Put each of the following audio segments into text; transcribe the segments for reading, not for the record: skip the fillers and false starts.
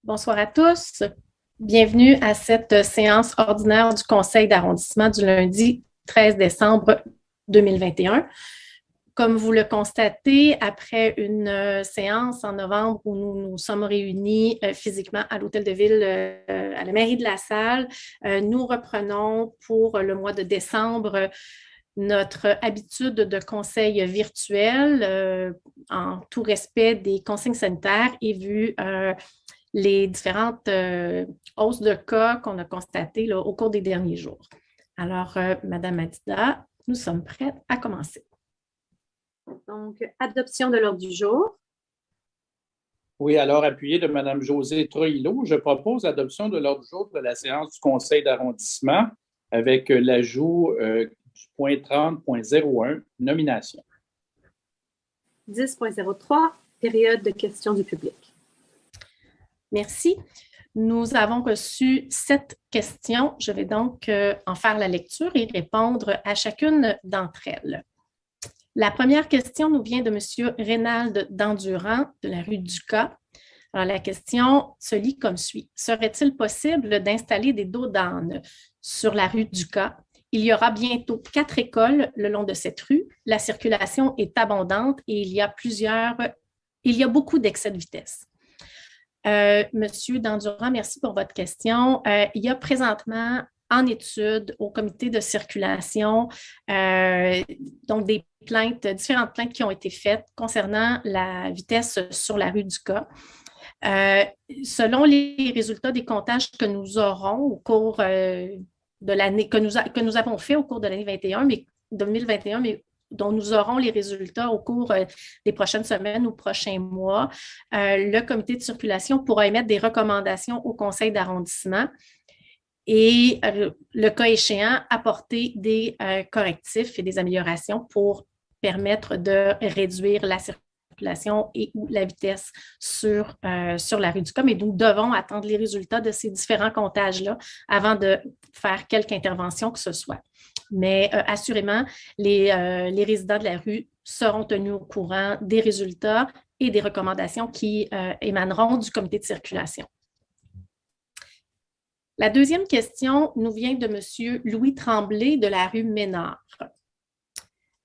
Bonsoir à tous. Bienvenue à cette séance ordinaire du Conseil d'arrondissement du lundi 13 décembre 2021. Comme vous le constatez, après une séance en novembre où nous nous sommes réunis physiquement à l'Hôtel de Ville, à la mairie de La Salle, nous reprenons pour le mois de décembre notre habitude de conseil virtuel en tout respect des consignes sanitaires et vu les différentes hausses de cas qu'on a constatées là, au cours des derniers jours. Alors, Madame Matida, nous sommes prêtes à commencer. Donc, adoption de l'ordre du jour. Oui, alors, appuyé de Mme Josée Troillo, je propose l'adoption de l'ordre du jour de la séance du Conseil d'arrondissement avec l'ajout du point 30.01, nomination. 10.03, période de questions du public. Merci. Nous avons reçu 7 questions. Je vais donc en faire la lecture et répondre à chacune d'entre elles. La première question nous vient de M. Reynald Dandurand de la rue Ducas. Alors, la question se lit comme suit. Serait-il possible d'installer des dos d'âne sur la rue Ducas? Il y aura bientôt 4 écoles le long de cette rue. La circulation est abondante et il y a beaucoup d'excès de vitesse. Monsieur Dandurand, merci pour votre question. Il y a présentement en étude au comité de circulation donc des plaintes, différentes plaintes qui ont été faites concernant la vitesse sur la rue Ducas. Selon les résultats des comptages que nous aurons au cours de l'année, que nous avons fait au cours de l'année 2021, mais dont nous aurons les résultats au cours des prochaines semaines ou prochains mois, le comité de circulation pourra émettre des recommandations au conseil d'arrondissement et, le cas échéant, apporter des correctifs et des améliorations pour permettre de réduire la circulation et ou la vitesse sur la rue Ducas. Mais nous devons attendre les résultats de ces différents comptages-là avant de faire quelque intervention que ce soit. Mais assurément, les résidents de la rue seront tenus au courant des résultats et des recommandations qui émaneront du comité de circulation. La deuxième question nous vient de M. Louis Tremblay de la rue Ménard.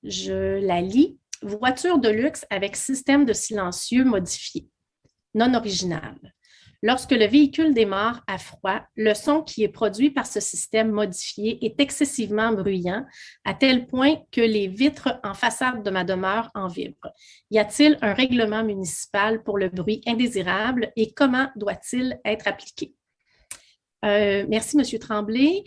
Je la lis. Voiture de luxe avec système de silencieux modifié, non original. Lorsque le véhicule démarre à froid, le son qui est produit par ce système modifié est excessivement bruyant, à tel point que les vitres en façade de ma demeure en vibrent. Y a-t-il un règlement municipal pour le bruit indésirable et comment doit-il être appliqué? Merci, M. Tremblay.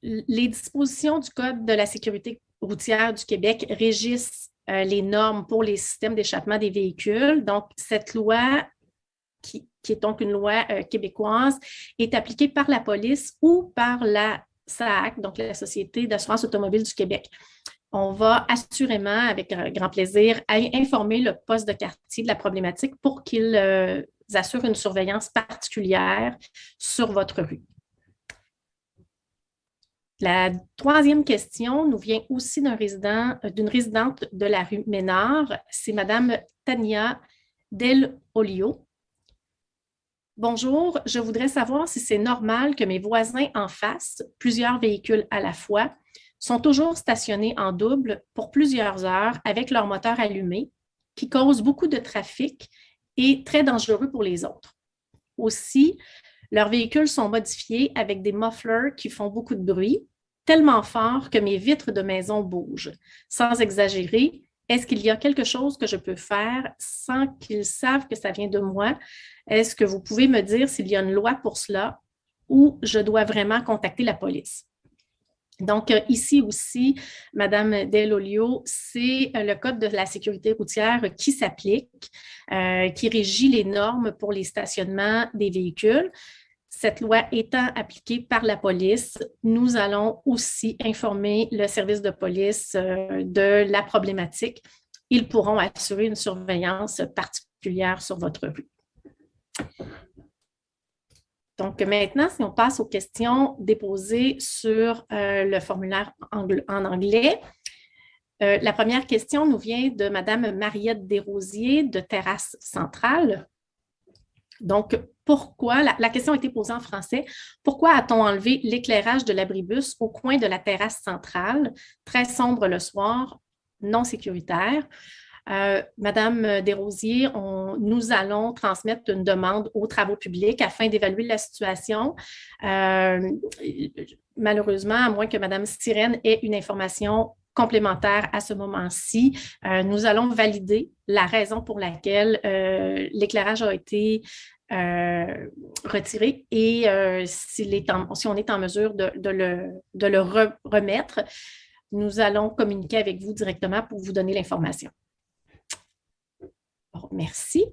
Les dispositions du Code de la sécurité routière du Québec régissent les normes pour les systèmes d'échappement des véhicules. Donc, cette loi qui est donc une loi québécoise, est appliquée par la police ou par la SAAQ, donc la Société d'assurance automobile du Québec. On va assurément, avec grand plaisir, informer le poste de quartier de la problématique pour qu'ils assurent une surveillance particulière sur votre rue. La troisième question nous vient aussi d'une résidente de la rue Ménard. C'est Mme Tania Del Olio. Bonjour, je voudrais savoir si c'est normal que mes voisins en face, plusieurs véhicules à la fois, sont toujours stationnés en double pour plusieurs heures avec leur moteur allumé, qui cause beaucoup de trafic et très dangereux pour les autres. Aussi, leurs véhicules sont modifiés avec des mufflers qui font beaucoup de bruit, tellement fort que mes vitres de maison bougent. Sans exagérer, est-ce qu'il y a quelque chose que je peux faire sans qu'ils savent que ça vient de moi? Est-ce que vous pouvez me dire s'il y a une loi pour cela ou je dois vraiment contacter la police? Donc, ici aussi, Mme Delolio, c'est le Code de la sécurité routière qui s'applique, qui régit les normes pour les stationnements des véhicules. Cette loi étant appliquée par la police, nous allons aussi informer le service de police de la problématique. Ils pourront assurer une surveillance particulière sur votre rue. Donc maintenant, si on passe aux questions déposées sur le formulaire en anglais, la première question nous vient de Mme Mariette Desrosiers de Terrasse Centrale. Donc, pourquoi, la question a été posée en français, pourquoi a-t-on enlevé l'éclairage de l'abribus au coin de la terrasse centrale, très sombre le soir, non sécuritaire? Madame Desrosiers, nous allons transmettre une demande aux travaux publics afin d'évaluer la situation. Malheureusement, à moins que Madame Sirène ait une information complémentaire à ce moment-ci, nous allons valider la raison pour laquelle l'éclairage a été retiré et si on est en mesure de le remettre, nous allons communiquer avec vous directement pour vous donner l'information. Bon, merci.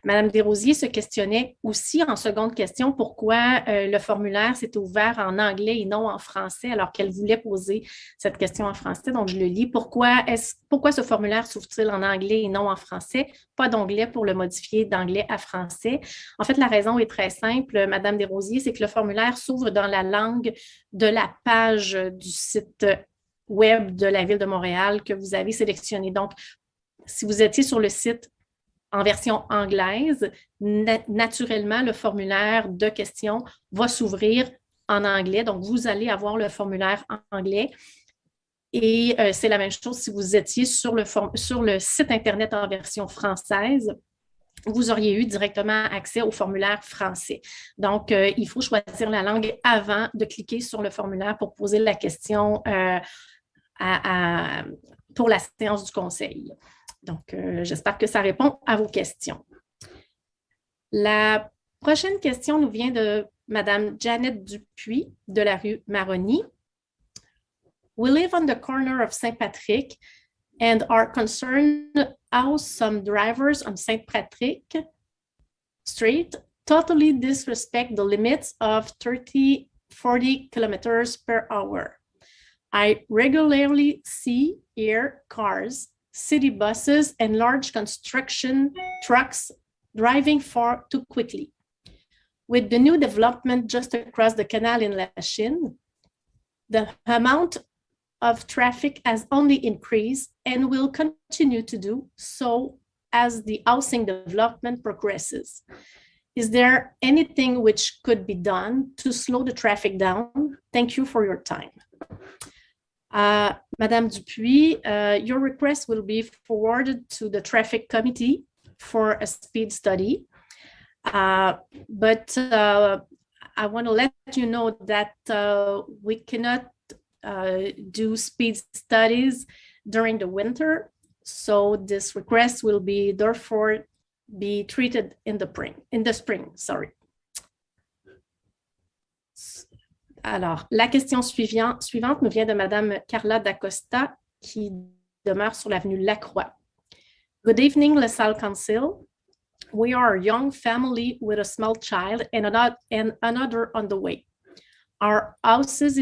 Madame Desrosiers se questionnait aussi en seconde question pourquoi le formulaire s'était ouvert en anglais et non en français alors qu'elle voulait poser cette question en français. Donc, je le lis. Pourquoi ce formulaire s'ouvre-t-il en anglais et non en français? Pas d'onglet pour le modifier d'anglais à français. En fait, la raison est très simple, Madame Desrosiers, c'est que le formulaire s'ouvre dans la langue de la page du site web de la Ville de Montréal que vous avez sélectionné. Donc, si vous étiez sur le site en version anglaise, naturellement, le formulaire de questions va s'ouvrir en anglais. Donc, vous allez avoir le formulaire en anglais. Et c'est la même chose si vous étiez sur le site Internet en version française. Vous auriez eu directement accès au formulaire français. Donc, il faut choisir la langue avant de cliquer sur le formulaire pour poser la question pour la séance du conseil. Donc, j'espère que ça répond à vos questions. La prochaine question nous vient de Madame Janet Dupuis de la rue Maroni. We live on the corner of St. Patrick and are concerned how some drivers on St. Patrick Street totally disrespect the limits of 30, 40 kilometers per hour. I regularly see here cars, city buses, and large construction trucks driving far too quickly. With the new development just across the canal in Lachine, the amount of traffic has only increased and will continue to do so as the housing development progresses. Is there anything which could be done to slow the traffic down? Thank you for your time. Madame Dupuis, your request will be forwarded to the traffic committee for a speed study. But I want to let you know that we cannot do speed studies during the winter. So this request will be therefore be treated in the spring. Sorry. Alors, la question suivante nous vient de Madame Carla D'Acosta, qui demeure sur l'avenue Lacroix. Good evening, LaSalle Council. We are a young family with a small child and another on the way. Our house is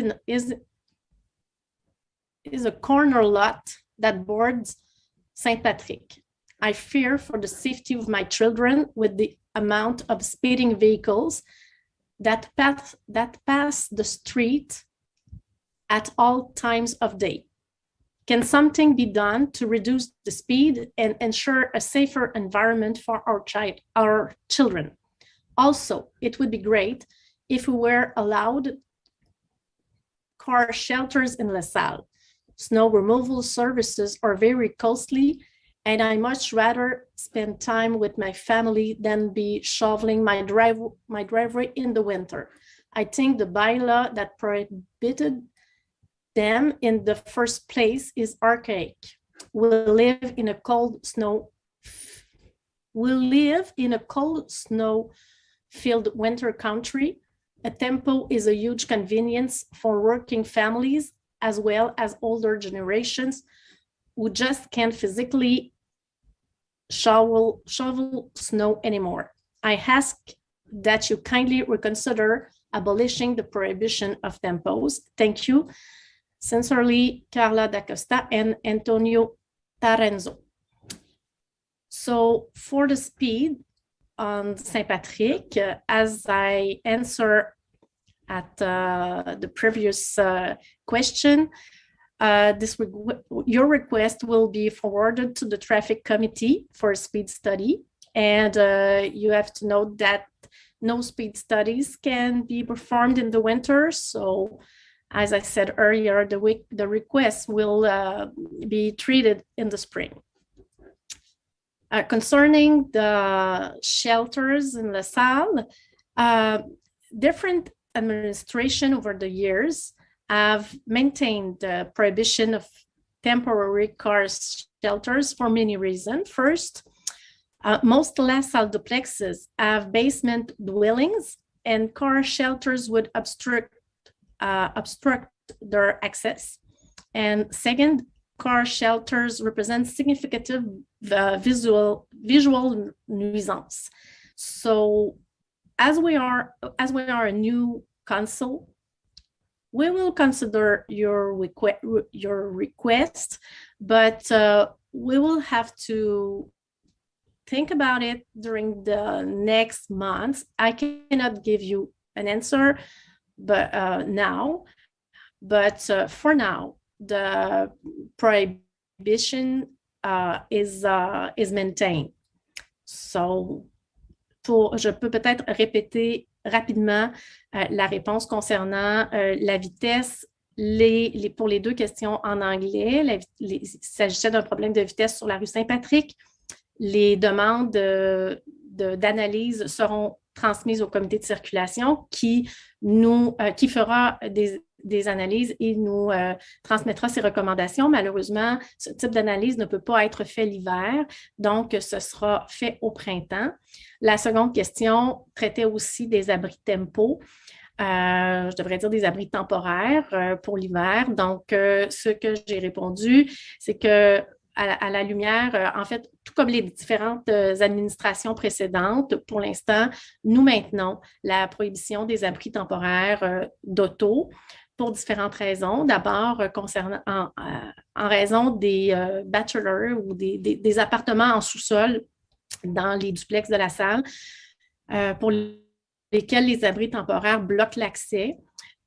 a corner lot that borders St. Patrick. I fear for the safety of my children with the amount of speeding vehicles that pass the street at all times of day. Can something be done to reduce the speed and ensure a safer environment for our children? Also, it would be great if we were allowed car shelters in LaSalle. Snow removal services are very costly, and I much rather spend time with my family than be shoveling my driveway in the winter. I think the bylaw that prohibited them in the first place is archaic. We live in a cold snow-filled winter country. A tempo is a huge convenience for working families as well as older generations who just can't physically shovel snow anymore. I ask that you kindly reconsider abolishing the prohibition of tempos. Thank you. Sincerely, Carla D'Acosta and Antonio Tarenzo. So for the speed on St. Patrick, as I answer at the previous question, your request will be forwarded to the traffic committee for a speed study. And you have to note that no speed studies can be performed in the winter. So as I said earlier, the requests will be treated in the spring. Concerning the shelters in La Salle, different administration over the years have maintained the prohibition of temporary car shelters for many reasons. First, most La Salle duplexes have basement dwellings, and car shelters would obstruct their access. And second, car shelters represent significant visual nuisance. So as we are a new council, we will consider your request, but we will have to think about it during the next month. I cannot give you an answer, but for now, the prohibition is maintained. So, je peux peut-être répéter rapidement la réponse concernant la vitesse. Pour les deux questions en anglais, il s'agissait d'un problème de vitesse sur la rue Saint-Patrick. Les demandes d'analyse seront transmises au comité de circulation qui fera des analyses et nous transmettra ses recommandations. Malheureusement, ce type d'analyse ne peut pas être fait l'hiver, donc ce sera fait au printemps. La seconde question traitait aussi des abris tempo. Je devrais dire des abris temporaires pour l'hiver. Donc, ce que j'ai répondu, c'est que à la lumière, en fait, tout comme les différentes administrations précédentes, pour l'instant, nous maintenons la prohibition des abris temporaires d'auto pour différentes raisons. D'abord, en raison des bachelors ou des appartements en sous-sol dans les duplex de La Salle, pour lesquels les abris temporaires bloquent l'accès.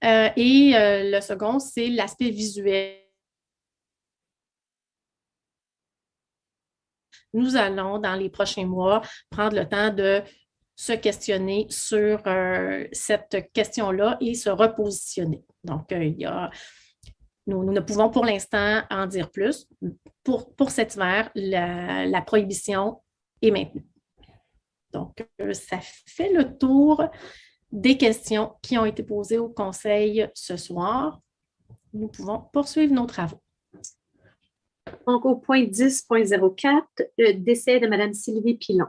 Et le second, c'est l'aspect visuel. Nous allons, dans les prochains mois, prendre le temps de se questionner sur cette question-là et se repositionner. Donc, nous ne pouvons pour l'instant en dire plus. Pour cet hiver, la prohibition est maintenue. Donc, ça fait le tour des questions qui ont été posées au Conseil ce soir. Nous pouvons poursuivre nos travaux. Donc, au point 10.04, le décès de Mme Sylvie Pilon.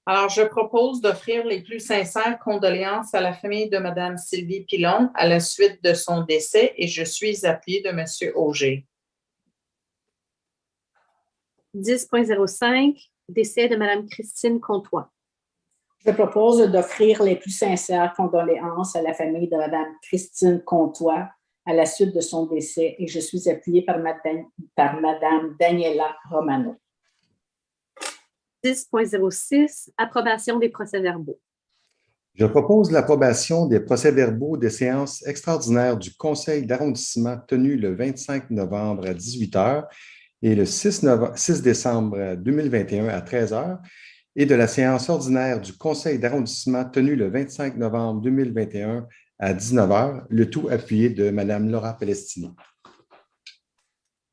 Alors, je propose d'offrir les plus sincères condoléances à la famille de Mme Sylvie Pilon à la suite de son décès et je suis appuyée de M. Auger. 10.05, décès de Mme Christine Comtois. Je propose d'offrir les plus sincères condoléances à la famille de Mme Christine Comtois à la suite de son décès et je suis appuyée par Mme Daniela Romano. 10.06, approbation des procès-verbaux. Je propose l'approbation des procès-verbaux des séances extraordinaires du Conseil d'arrondissement tenues le 25 novembre à 18 h et le 6 décembre 2021 à 13 h et de la séance ordinaire du Conseil d'arrondissement tenue le 25 novembre 2021 à 19 h, le tout appuyé de Mme Laura Palestini.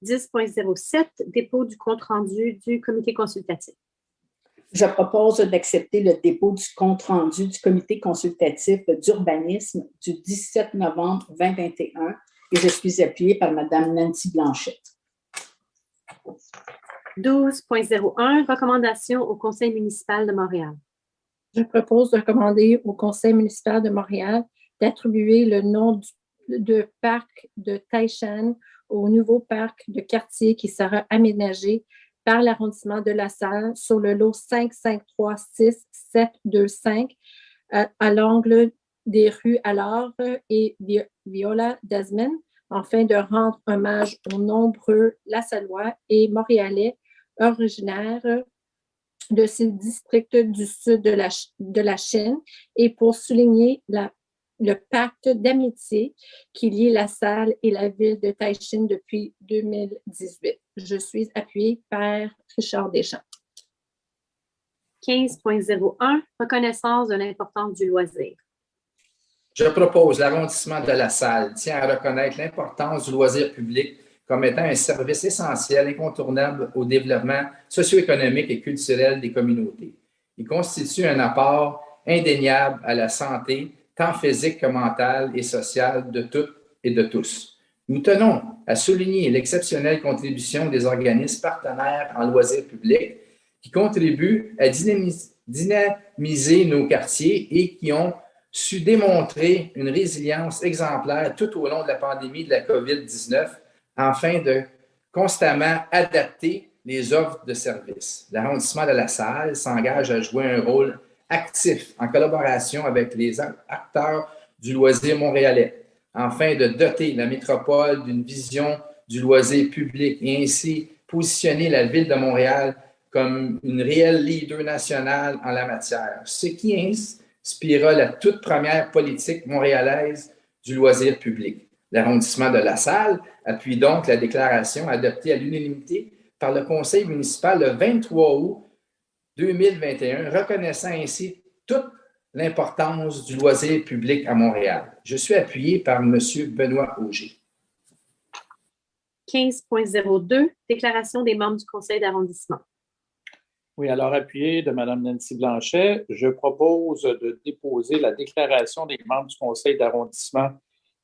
10.07, dépôt du compte-rendu du comité consultatif. Je propose d'accepter le dépôt du compte-rendu du comité consultatif d'urbanisme du 17 novembre 2021 et je suis appuyée par Mme Nancy Blanchette. 12.01, recommandation au Conseil municipal de Montréal. Je propose de recommander au Conseil municipal de Montréal d'attribuer le nom de parc de Taïchan au nouveau parc de quartier qui sera aménagé par l'arrondissement de La Salle sur le lot 5536725 à l'angle des rues Allard et Viola Desmond, afin de rendre hommage aux nombreux Lassallois et Montréalais originaires de ces districts du sud de la Chine et pour souligner la le pacte d'amitié qui lie la salle et la ville de Taïchin depuis 2018. Je suis appuyée par Richard Deschamps. 15.01, reconnaissance de l'importance du loisir. Je propose l'arrondissement de la salle tient à reconnaître l'importance du loisir public comme étant un service essentiel, incontournable au développement socio-économique et culturel des communautés. Il constitue un apport indéniable à la santé, tant physique que mentale et sociale de toutes et de tous. Nous tenons à souligner l'exceptionnelle contribution des organismes partenaires en loisirs publics qui contribuent à dynamiser nos quartiers et qui ont su démontrer une résilience exemplaire tout au long de la pandémie de la COVID-19 afin de constamment adapter les offres de services. L'arrondissement de la salle s'engage à jouer un rôle actif en collaboration avec les acteurs du loisir montréalais afin de doter la métropole d'une vision du loisir public et ainsi positionner la ville de Montréal comme une réelle leader nationale en la matière, ce qui inspirera la toute première politique montréalaise du loisir public. L'arrondissement de la salle appuie donc la déclaration adoptée à l'unanimité par le conseil municipal le 23 août 2021, reconnaissant ainsi toute l'importance du loisir public à Montréal. Je suis appuyé par M. Benoît Auger. 15.02, déclaration des membres du conseil d'arrondissement. Oui, alors appuyé de Mme Nancy Blanchet, je propose de déposer la déclaration des membres du conseil d'arrondissement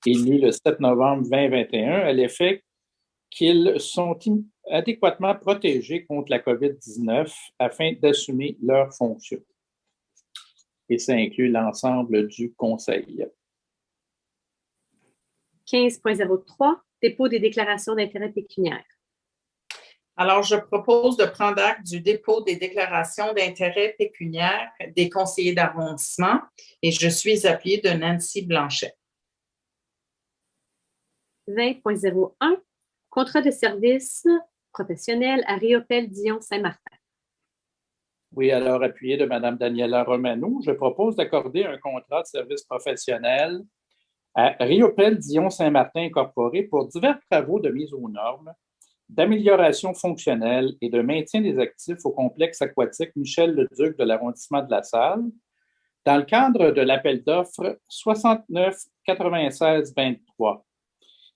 élus le 7 novembre 2021 à l'effet qu'ils sont adéquatement protégés contre la COVID-19 afin d'assumer leurs fonctions. Et ça inclut l'ensemble du conseil. 15.03, dépôt des déclarations d'intérêt pécuniaire. Alors, je propose de prendre acte du dépôt des déclarations d'intérêt pécuniaire des conseillers d'arrondissement et je suis appuyée de Nancy Blanchet. 20.01, contrat de service professionnel à Riopel Dion Saint-Martin. Oui, alors appuyé de Mme Daniela Romano, je propose d'accorder un contrat de service professionnel à Riopel Dion Saint-Martin Incorporé pour divers travaux de mise aux normes, d'amélioration fonctionnelle et de maintien des actifs au complexe aquatique Michel-Leduc de l'arrondissement de la Salle, dans le cadre de l'appel d'offres 69 96 23.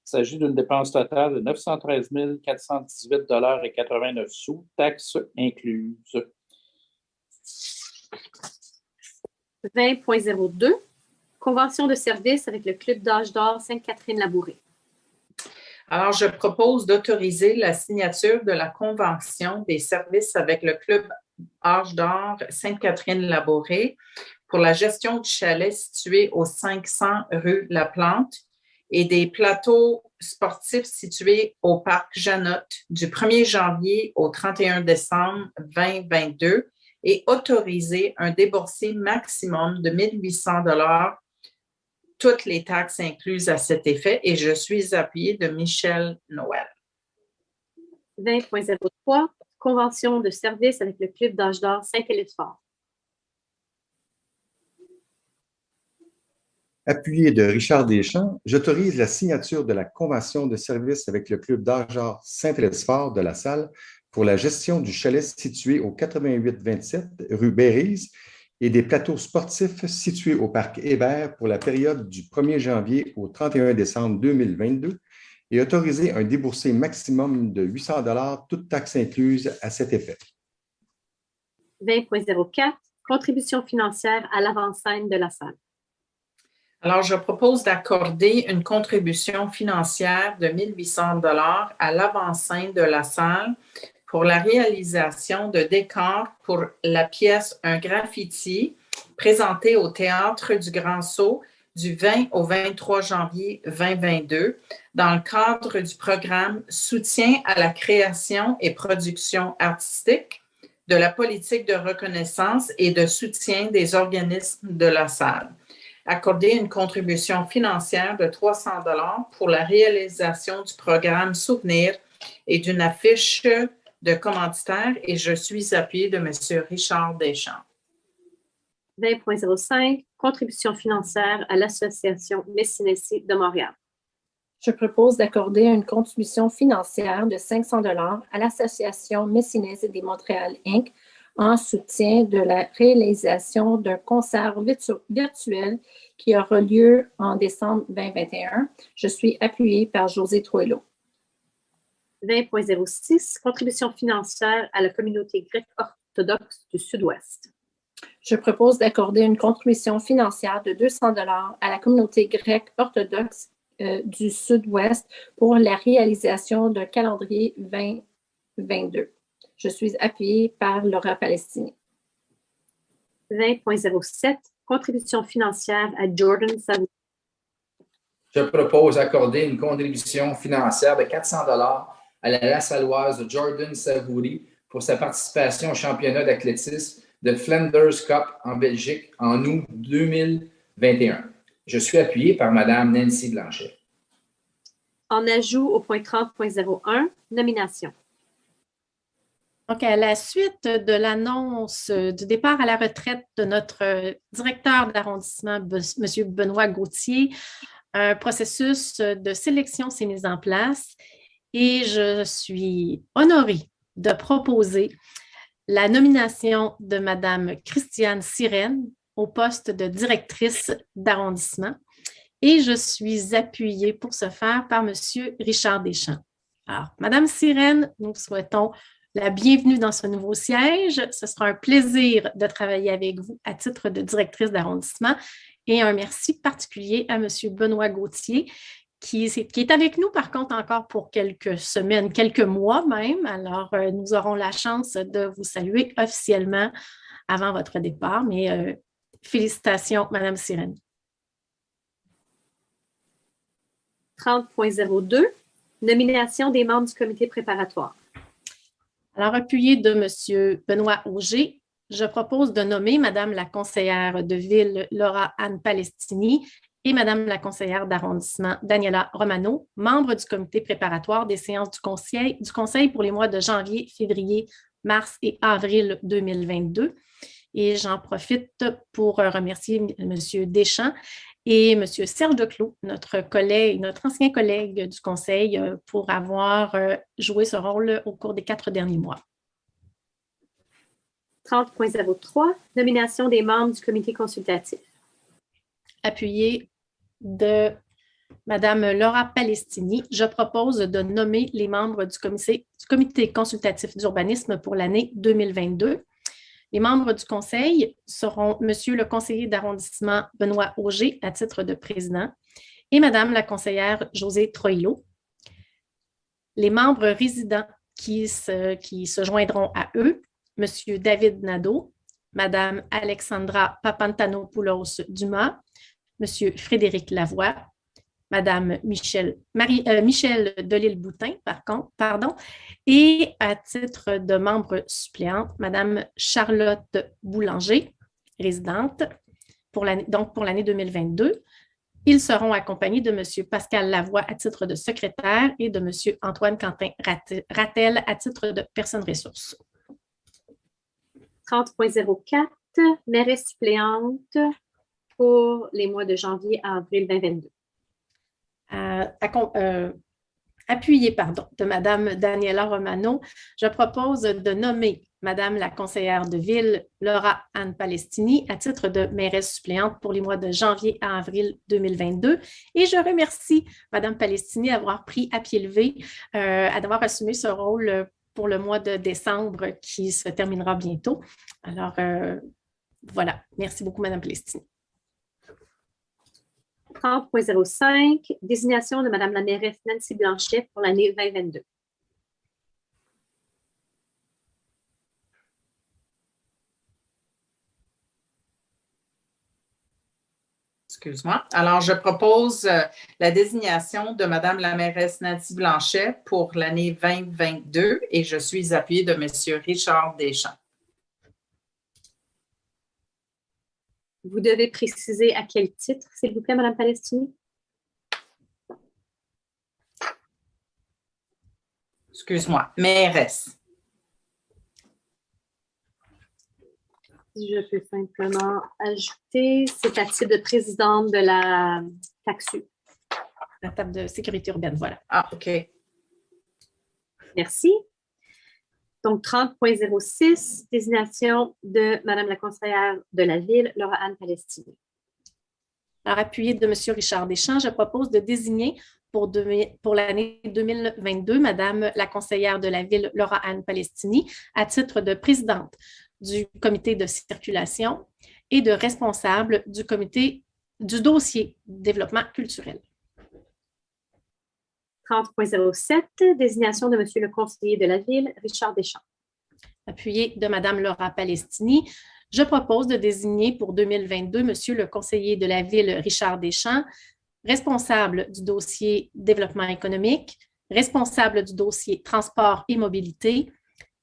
Il s'agit d'une dépense totale de 913 418,89 $, taxes incluses. 20.02, convention de service avec le Club d'âge d'or Sainte-Catherine-Labouré. Alors, je propose d'autoriser la signature de la convention des services avec le Club Âge d'or Sainte-Catherine-Labouré pour la gestion du chalet situé au 500 rue La Plante et des plateaux sportifs situés au parc Janotte du 1er janvier au 31 décembre 2022 et autoriser un déboursé maximum de 1 800 $, toutes les taxes incluses à cet effet, et je suis appuyée de Michel Noël. 20.03, convention de service avec le Club d'âge d'or Saint-Élisphore. Appuyé de Richard Deschamps, j'autorise la signature de la convention de service avec le Club d'âge d'or Saint-Élisphore de la Salle pour la gestion du chalet situé au 8827 rue Bérise et des plateaux sportifs situés au parc Hébert pour la période du 1er janvier au 31 décembre 2022 et autoriser un déboursé maximum de 800 $, toutes taxes incluses à cet effet. 20.04, contribution financière à l'avant-scène de la Salle. Alors, je propose d'accorder une contribution financière de 1 800 $ à l'avant-scène de la salle pour la réalisation de décors pour la pièce Un graffiti présentée au Théâtre du Grand Sault du 20 au 23 janvier 2022 dans le cadre du programme Soutien à la création et production artistique de la politique de reconnaissance et de soutien des organismes de la salle. Accorder une contribution financière de 300 $ pour la réalisation du programme Souvenir et d'une affiche de commanditaire et je suis appuyée de M. Richard Deschamps. 20.05, contribution financière à l'Association Messinesi de Montréal. Je propose d'accorder une contribution financière de 500 $ à l'Association Messinesi de Montréal, Inc. en soutien de la réalisation d'un concert virtuel qui aura lieu en décembre 2021. Je suis appuyée par José Troilo. 20.06, contribution financière à la communauté grecque orthodoxe du Sud-Ouest. Je propose d'accorder une contribution financière de 200 $ à la communauté grecque orthodoxe du Sud-Ouest pour la réalisation d'un calendrier 2022. Je suis appuyée par Laura Palestini. 20.07, contribution financière à Jordan Savouri. Je propose d'accorder une contribution financière de 400 $ à la Lassalloise Jordan Savouri pour sa participation au championnat d'athlétisme de Flanders Cup en Belgique en août 2021. Je suis appuyé par Mme Nancy Blanchet. En ajout au point 30.01, nomination. Donc, à la suite de l'annonce du départ à la retraite de notre directeur d'arrondissement, M. Benoît Gauthier, un processus de sélection s'est mis en place et je suis honorée de proposer la nomination de Mme Christiane Sirène au poste de directrice d'arrondissement et je suis appuyée pour ce faire par M. Richard Deschamps. Alors, Mme Sirène, nous souhaitons la bienvenue dans ce nouveau siège. Ce sera un plaisir de travailler avec vous à titre de directrice d'arrondissement et un merci particulier à M. Benoît Gauthier qui est avec nous par contre encore pour quelques semaines, quelques mois même. Alors, nous aurons la chance de vous saluer officiellement avant votre départ, mais félicitations, Mme Sirène. 30.02, nomination des membres du comité préparatoire. Alors, appuyé de M. Benoît Auger, je propose de nommer Mme la conseillère de ville Laura Anne Palestini et Mme la conseillère d'arrondissement Daniela Romano, membres du comité préparatoire des séances du conseil pour les mois de janvier, février, mars et avril 2022. Et j'en profite pour remercier M. Deschamps et M. Serge Declos, notre ancien collègue du conseil, pour avoir joué ce rôle au cours des 4 derniers mois. 30.03, nomination des membres du comité consultatif. Appuyé de Mme Laura Palestini, je propose de nommer les membres du comité consultatif d'urbanisme pour l'année 2022. Les membres du conseil seront M. le conseiller d'arrondissement Benoît Auger à titre de président et Mme la conseillère José Troilo. Les membres résidents qui se joindront à eux, M. David Nadeau, Mme Alexandra Papantanopoulos-Dumas, M. Frédéric Lavoie, Mme Michel Delisle-Boutin, et à titre de membre suppléante, Mme Charlotte Boulanger, résidente, pour l'année 2022. Ils seront accompagnés de M. Pascal Lavoie à titre de secrétaire et de M. Antoine Quentin Rattel à titre de personne ressource. 30.04, mairesse suppléante pour les mois de janvier à avril 2022. Appuyé de Mme Daniela Romano, je propose de nommer Mme la conseillère de ville Laura Anne Palestini à titre de mairesse suppléante pour les mois de janvier à avril 2022. Et je remercie Mme Palestini d'avoir pris à pied levé, d'avoir assumé ce rôle pour le mois de décembre qui se terminera bientôt. Alors, voilà. Merci beaucoup, Mme Palestini. 30.05, désignation de Mme la mairesse Nancy Blanchet pour l'année 2022. Excuse-moi. Alors, je propose la désignation de Mme la mairesse Nancy Blanchet pour l'année 2022 et je suis appuyée de M. Richard Deschamps. Vous devez préciser à quel titre, s'il vous plaît, Mme Palestini? Excuse-moi, mairesse. Si je peux simplement ajouter, c'est à titre de présidente de la TACSU. La table de sécurité urbaine, voilà. Ah, OK. Merci. Donc, 30.06, désignation de Madame la conseillère de la Ville, Laura-Anne Palestini. Alors, appuyé de M. Richard Deschamps, je propose de désigner pour l'année 2022 Madame la conseillère de la Ville, Laura-Anne Palestini, à titre de présidente du comité de circulation et de responsable du dossier développement culturel. 30.07, désignation de Monsieur le conseiller de la Ville, Richard Deschamps. Appuyé de Mme Laura Palestini, je propose de désigner pour 2022 Monsieur le conseiller de la Ville, Richard Deschamps, responsable du dossier développement économique, responsable du dossier transport et mobilité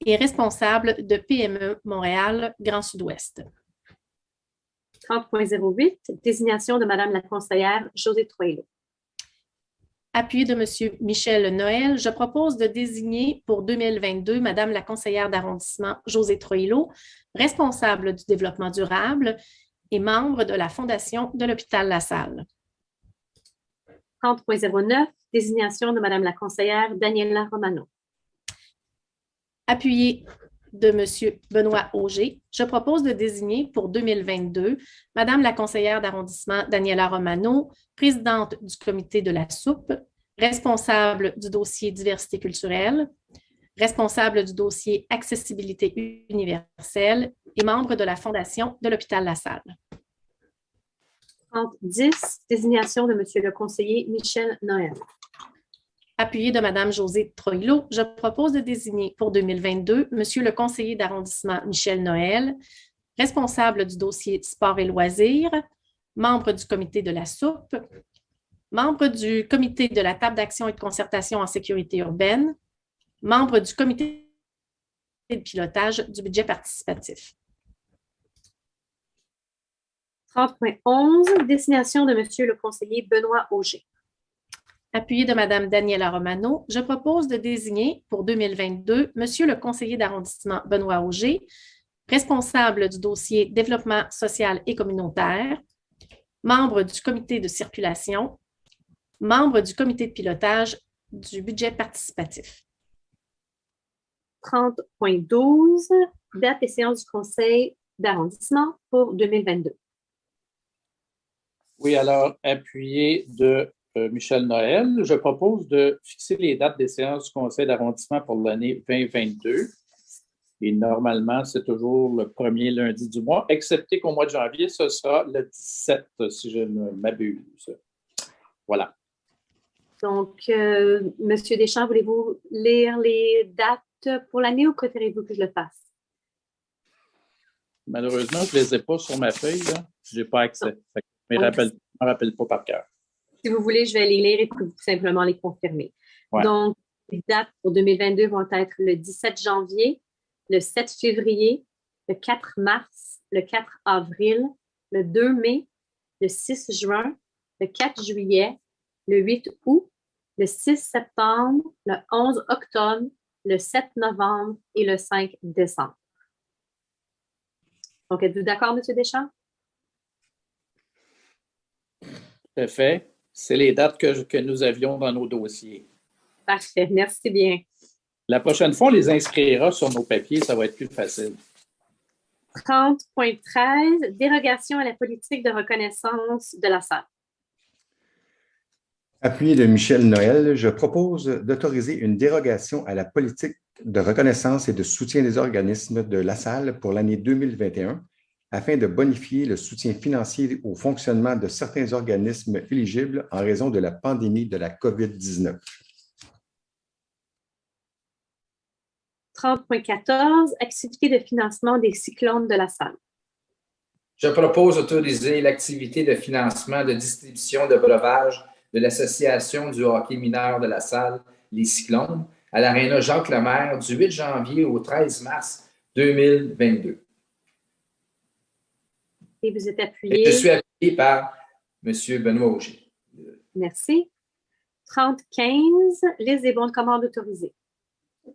et responsable de PME Montréal Grand Sud-Ouest. 30.08, désignation de Mme la conseillère Josée Troillo. Appuyé de M. Michel Noël, je propose de désigner pour 2022 Mme la conseillère d'arrondissement Josée Troillo, responsable du développement durable et membre de la Fondation de l'hôpital La Salle. 30.09, désignation de Mme la conseillère Daniela Romano. Appuyé de M. Benoît Auger, je propose de désigner pour 2022 Mme la conseillère d'arrondissement Daniela Romano, présidente du comité de la soupe, responsable du dossier diversité culturelle, responsable du dossier accessibilité universelle et membre de la Fondation de l'hôpital La Salle. 30.10, désignation de M. le conseiller Michel Noël. Appuyé de Mme Josée Troillo, je propose de désigner pour 2022 M. le conseiller d'arrondissement Michel Noël, responsable du dossier sport et loisirs, membre du comité de la soupe, membre du comité de la table d'action et de concertation en sécurité urbaine, membre du comité de pilotage du budget participatif. 30.11, désignation de M. le conseiller Benoît Auger. Appuyé de Mme Daniela Romano, je propose de désigner pour 2022 M. le conseiller d'arrondissement Benoît Auger, responsable du dossier développement social et communautaire, membre du comité de circulation, membre du comité de pilotage du budget participatif. 30.12, date et séance du conseil d'arrondissement pour 2022. Oui, alors, appuyé de Michel Noël, je propose de fixer les dates des séances du conseil d'arrondissement pour l'année 2022. Et normalement, c'est toujours le premier lundi du mois, excepté qu'au mois de janvier, ce sera le 17, si je ne m'abuse. Voilà. Donc, M. Deschamps, voulez-vous lire les dates pour l'année ou préférez-vous que je le fasse? Malheureusement, je ne les ai pas sur ma feuille. Je n'ai pas accès. Je ne me rappelle pas par cœur. Si vous voulez, je vais les lire et puis simplement les confirmer. Ouais. Donc, les dates pour 2022 vont être le 17 janvier, le 7 février, le 4 mars, le 4 avril, le 2 mai, le 6 juin, le 4 juillet, le 8 août, le 6 septembre, le 11 octobre, le 7 novembre et le 5 décembre. Donc, êtes-vous d'accord, M. Deschamps? Tout à fait. C'est les dates que nous avions dans nos dossiers. Parfait, merci bien. La prochaine fois, on les inscrira sur nos papiers, ça va être plus facile. 30.13, dérogation à la politique de reconnaissance de la salle. Appuyé de Michel Noël, je propose d'autoriser une dérogation à la politique de reconnaissance et de soutien des organismes de la salle pour l'année 2021 afin de bonifier le soutien financier au fonctionnement de certains organismes éligibles en raison de la pandémie de la COVID-19. 30.14, activité de financement des cyclones de la salle. Je propose d'autoriser l'activité de financement de distribution de breuvages de l'Association du hockey mineur de la salle, les Cyclones, à l'Aréna Jacques-Lemaire du 8 janvier au 13 mars 2022. Et vous êtes appuyé. Et je suis appuyé par M. Benoît Auger. Merci. 30.15, liste des bons de commande autorisés.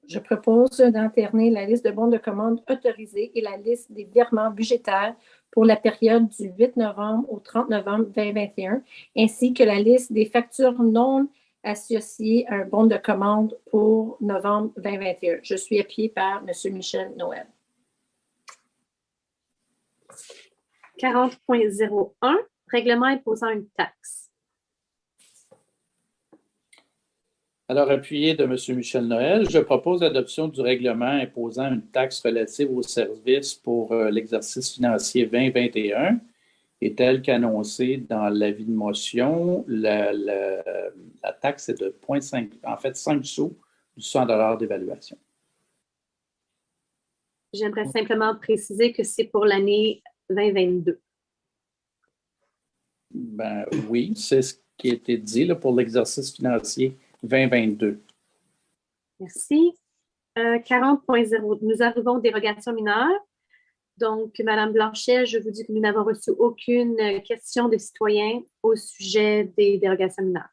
Je propose d'enterner la liste de bons de commande autorisés et la liste des virements budgétaires pour la période du 8 novembre au 30 novembre 2021, ainsi que la liste des factures non associées à un bon de commande pour novembre 2021. Je suis appuyée par M. Michel Noël. 40.01, règlement imposant une taxe. Alors, appuyé de M. Michel Noël, je propose l'adoption du règlement imposant une taxe relative aux services pour l'exercice financier 2021 et tel qu'annoncé dans l'avis de motion, la taxe est de 0,5, en fait 5 sous du 100 d'évaluation. J'aimerais simplement préciser que c'est pour l'année 2022. Ben oui, c'est ce qui a été dit là, pour l'exercice financier 2022. Merci. 40.0, nous arrivons aux dérogations mineures. Donc, Mme Blanchet, je vous dis que nous n'avons reçu aucune question de citoyens au sujet des dérogations mineures.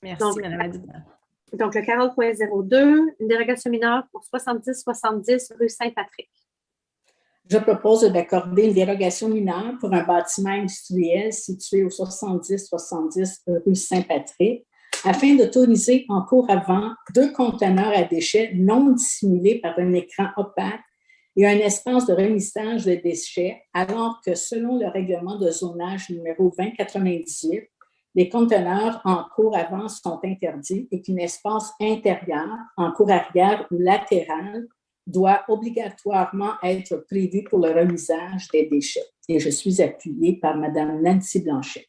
Merci, Mme la présidente. Donc, le 40.02, une dérogation mineure pour 70-70 rue Saint-Patrick. Je propose d'accorder une dérogation mineure pour un bâtiment industriel situé au 70-70 rue Saint-Patrick afin d'autoriser en cours avant 2 conteneurs à déchets non dissimulés par un écran opaque et un espace de remissage de déchets, alors que selon le règlement de zonage numéro 2098, les conteneurs en cours avant sont interdits et qu'un espace intérieur, en cours arrière ou latéral, doit obligatoirement être prévu pour le remisage des déchets. Et je suis appuyée par Mme Nancy Blanchet.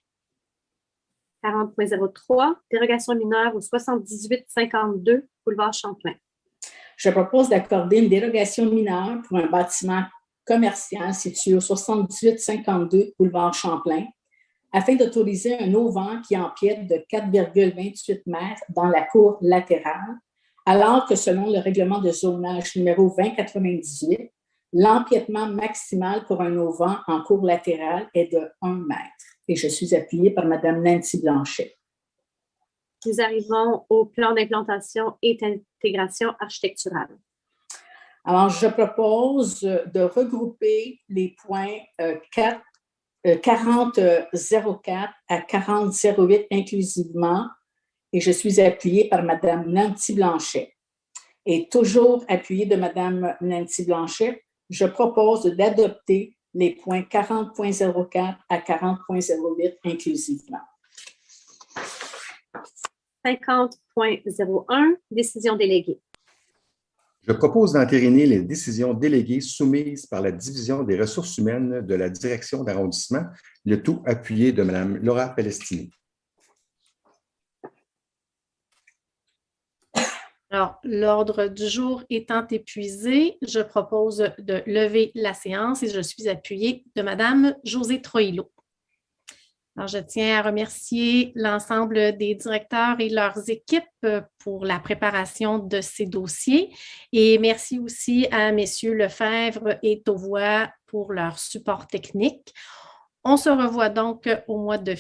40.03, dérogation mineure au 78-52 boulevard Champlain. Je propose d'accorder une dérogation mineure pour un bâtiment commercial situé au 78-52 boulevard Champlain afin d'autoriser un auvent qui empiète de 4,28 mètres dans la cour latérale, alors que selon le règlement de zonage numéro 2098, l'empiètement maximal pour un auvent en cour latérale est de 1 mètre. Et je suis appuyée par Mme Nancy Blanchet. Nous arrivons au plan d'implantation et d'intégration architecturale. Alors, je propose de regrouper les points 40.04 à 40.08 inclusivement, et je suis appuyée par Mme Nancy Blanchet. Et toujours appuyée de Mme Nancy Blanchet, je propose d'adopter les points 40.04 à 40.08 inclusivement. 50.01, décision déléguée. Je propose d'entériner les décisions déléguées soumises par la Division des ressources humaines de la Direction d'arrondissement, le tout appuyé de Mme Laura Palestini. Alors, l'ordre du jour étant épuisé, je propose de lever la séance et je suis appuyée de Mme Josée Troillo. Alors, je tiens à remercier l'ensemble des directeurs et leurs équipes pour la préparation de ces dossiers et merci aussi à M. Lefebvre et Tauvois pour leur support technique. On se revoit donc au mois de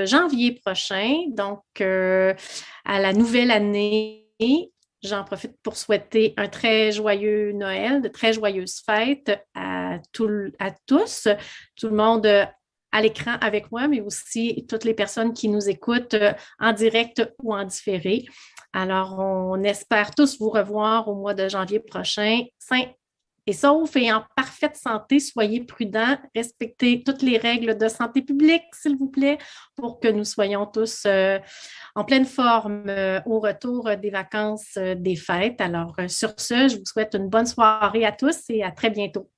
janvier prochain, donc à la nouvelle année. J'en profite pour souhaiter un très joyeux Noël, de très joyeuses fêtes à tous, tout le monde à l'écran avec moi, mais aussi toutes les personnes qui nous écoutent en direct ou en différé. Alors, on espère tous vous revoir au mois de janvier prochain, sains et saufs et en parfaite santé. Soyez prudents, respectez toutes les règles de santé publique, s'il vous plaît, pour que nous soyons tous en pleine forme au retour des vacances des fêtes. Alors, sur ce, je vous souhaite une bonne soirée à tous et à très bientôt.